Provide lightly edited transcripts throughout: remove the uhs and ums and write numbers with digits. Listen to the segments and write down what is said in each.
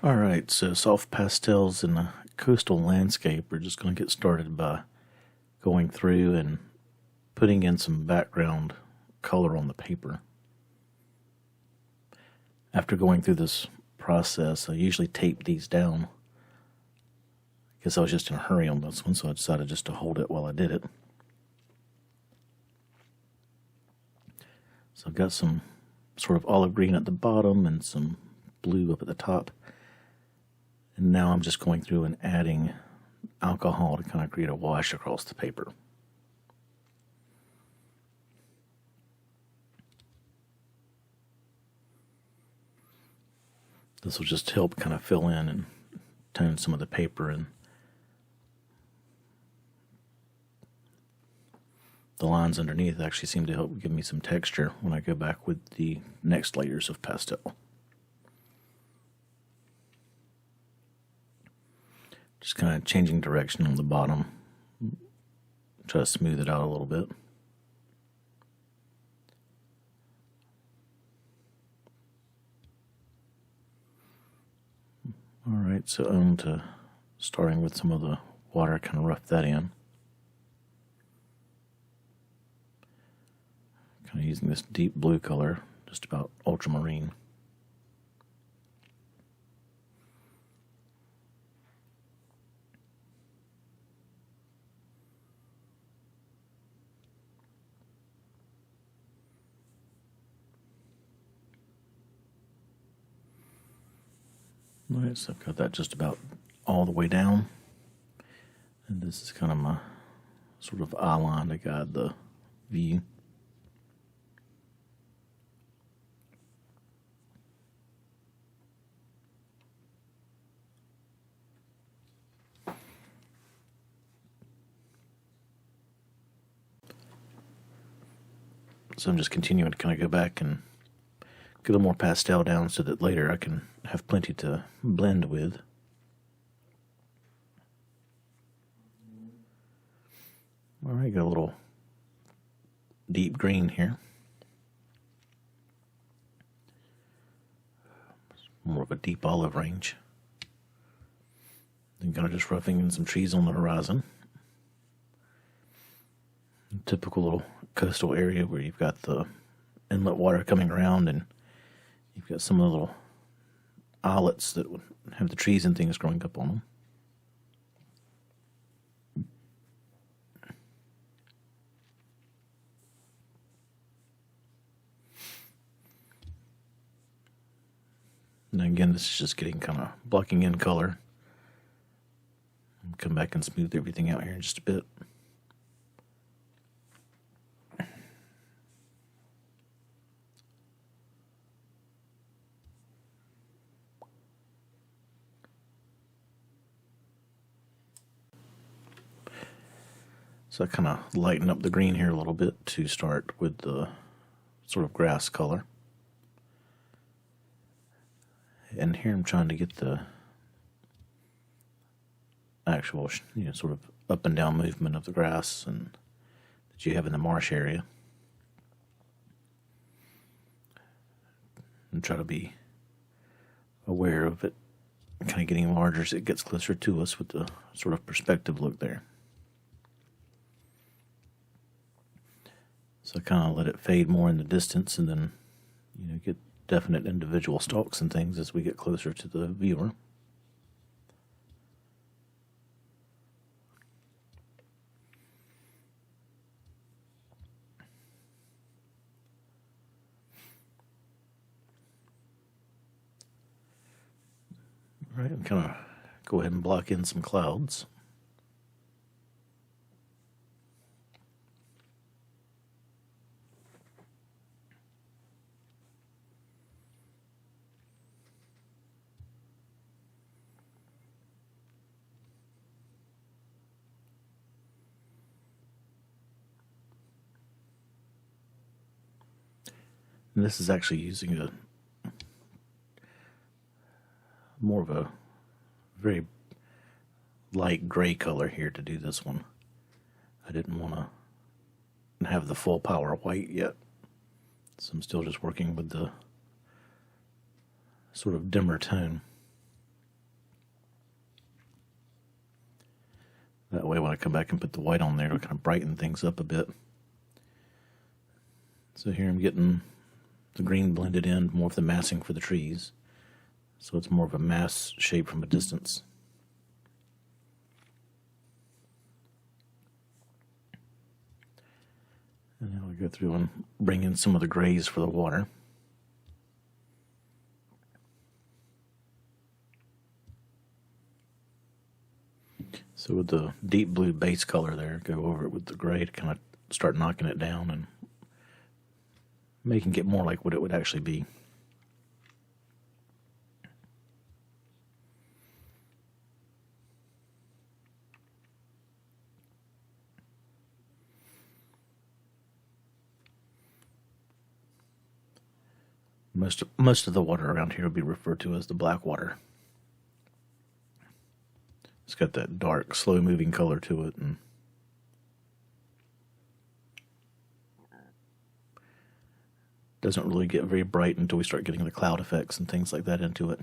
Alright, so soft pastels in a coastal landscape. We're just going to get started by going through and putting in some background color on the paper. After going through this process, I usually tape these down. I guess I was just in a hurry on this one, so I decided just to hold it while I did it. So I've got some sort of olive green at the bottom and some blue up at the top. And now I'm just going through and adding alcohol to kind of create a wash across the paper. This will just help kind of fill in and tone some of the paper, and the lines underneath actually seem to help give me some texture when I go back with the next layers of pastel. Just kind of changing direction on the bottom. Try to smooth it out a little bit. Alright, so on to starting with some of the water, kind of rough that in. Kind of using this deep blue color, just about ultramarine. Alright, so I've got that just about all the way down. And this is kind of my sort of eye line to guide the view. So I'm just continuing to kind of go back and get a little more pastel down so that later I can have plenty to blend with. Alright, got a little deep green here. More of a deep olive range. Then kind of just roughing in some trees on the horizon. Typical little coastal area where you've got the inlet water coming around and you've got some of the little islets that would have the trees and things growing up on them. And again, this is just getting kind of blocking in color. Come back and smooth everything out here in just a bit. So I kind of lighten up the green here a little bit to start with the sort of grass color. And here I'm trying to get the actual, sort of up and down movement of the grass and that you have in the marsh area. And try to be aware of it kind of getting larger as it gets closer to us with the sort of perspective look there. So I kind of let it fade more in the distance and then, get definite individual stalks and things as we get closer to the viewer. All right, I'm kind of go ahead and block in some clouds. And this is actually using a more of a very light gray color here to do this one. I didn't want to have the full power white yet, so I'm still just working with the sort of dimmer tone. thought I'd come back and put the white on there to kind of brighten things up a bit. So here I'm getting the green blended in, more of the massing for the trees. So it's more of a mass shape from a distance. And now I'll go through and bring in some of the grays for the water. So with the deep blue base color there, go over it with the gray to kind of start knocking it down and making it more like what it would actually be. Most of the water around here will be referred to as the black water. It's got that dark, slow-moving color to it, and doesn't really get very bright until we start getting the cloud effects and things like that into it.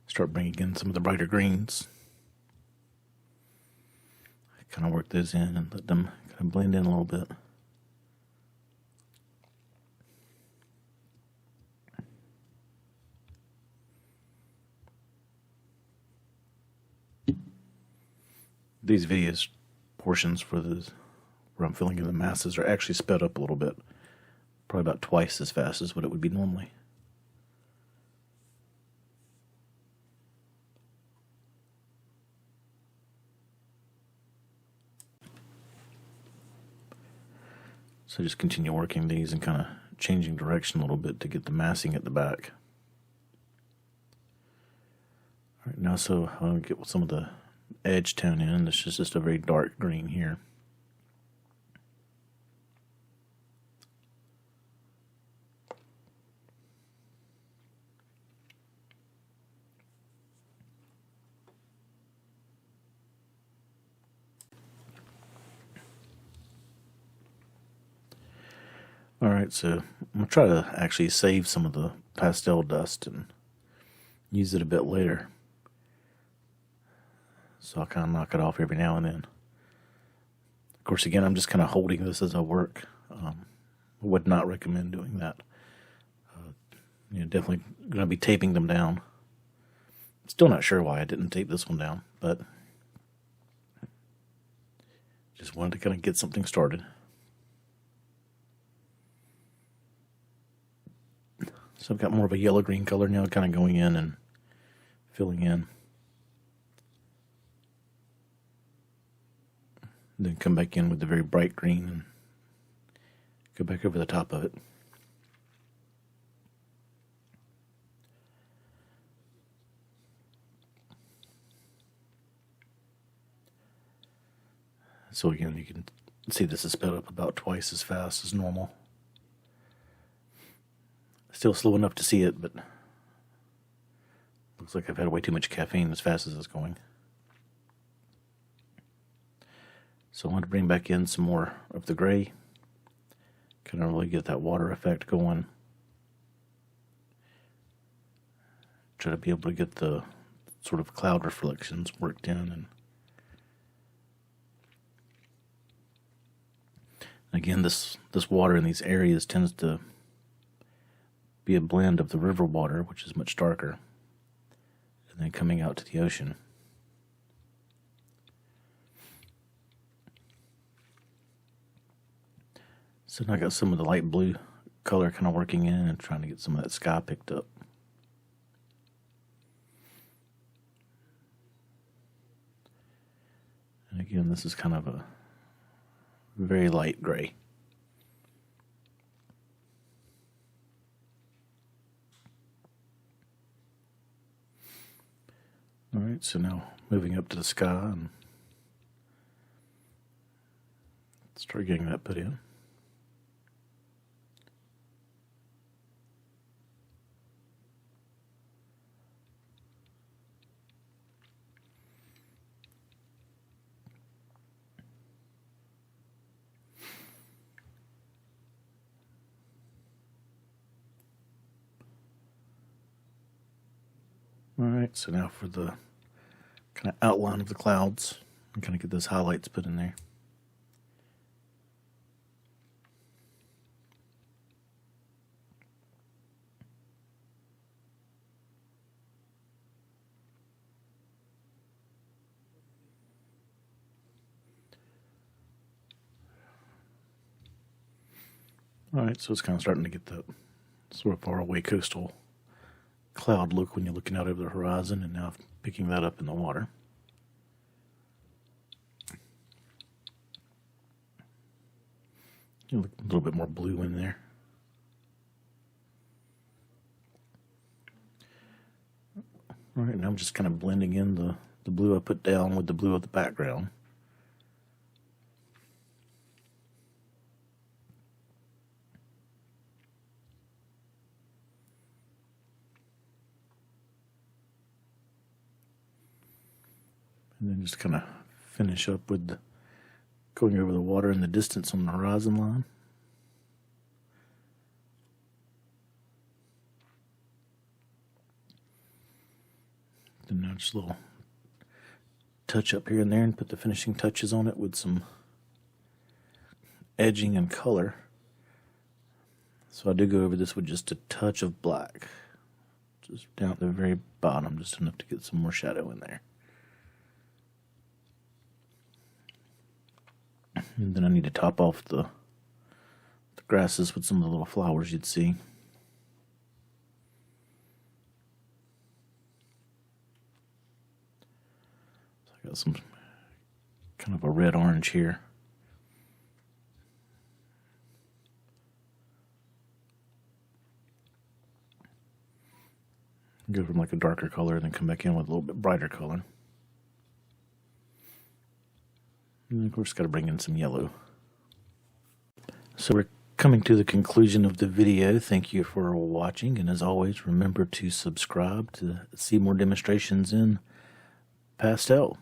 Start bringing in some of the brighter greens. Kind of work those in and let them kind of blend in a little bit. These videos portions for where I'm filling in the masses are actually sped up a little bit, probably about twice as fast as what it would be normally. So just continue working these and kind of changing direction a little bit to get the massing at the back. All right, now so I'll get some of the edge tone in. This is just a very dark green here. Alright, so I'm going to try to actually save some of the pastel dust and use it a bit later. So I'll kind of knock it off every now and then. Of course, again, I'm just kind of holding this as I work. I would not recommend doing that. Definitely going to be taping them down. Still not sure why I didn't tape this one down, but just wanted to kind of get something started. So I've got more of a yellow-green color now, kind of going in and filling in. Then come back in with the very bright green and go back over the top of it. So again, you can see this is sped up about twice as fast as normal. Still slow enough to see it, but looks like I've had way too much caffeine as fast as it's going. So I want to bring back in some more of the gray. Kind of really get that water effect going. Try to be able to get the sort of cloud reflections worked in. And again, this water in these areas tends to be a blend of the river water, which is much darker, and then coming out to the ocean. So now I got some of the light blue color kind of working in and trying to get some of that sky picked up. And again, this is kind of a very light gray. Alright, so now moving up to the sky and start getting that put in. Alright, so now for the kind of outline of the clouds, and kind of get those highlights put in there. Alright, so it's kind of starting to get that sort of faraway coastal cloud look when you're looking out over the horizon, and now picking that up in the water. You look a little bit more blue in there. Alright, now I'm just kind of blending in the blue I put down with the blue of the background. And then just kind of finish up with going over the water in the distance on the horizon line. Then now just a little touch up here and there, and put the finishing touches on it with some edging and color. So I do go over this with just a touch of black, just down at the very bottom, just enough to get some more shadow in there. And then I need to top off the grasses with some of the little flowers you'd see. So I got some kind of a red-orange here. Go from like a darker color and then come back in with a little bit brighter color. And of course, got to bring in some yellow. So we're coming to the conclusion of the video. Thank you for watching, and as always, remember to subscribe to see more demonstrations in Pastel.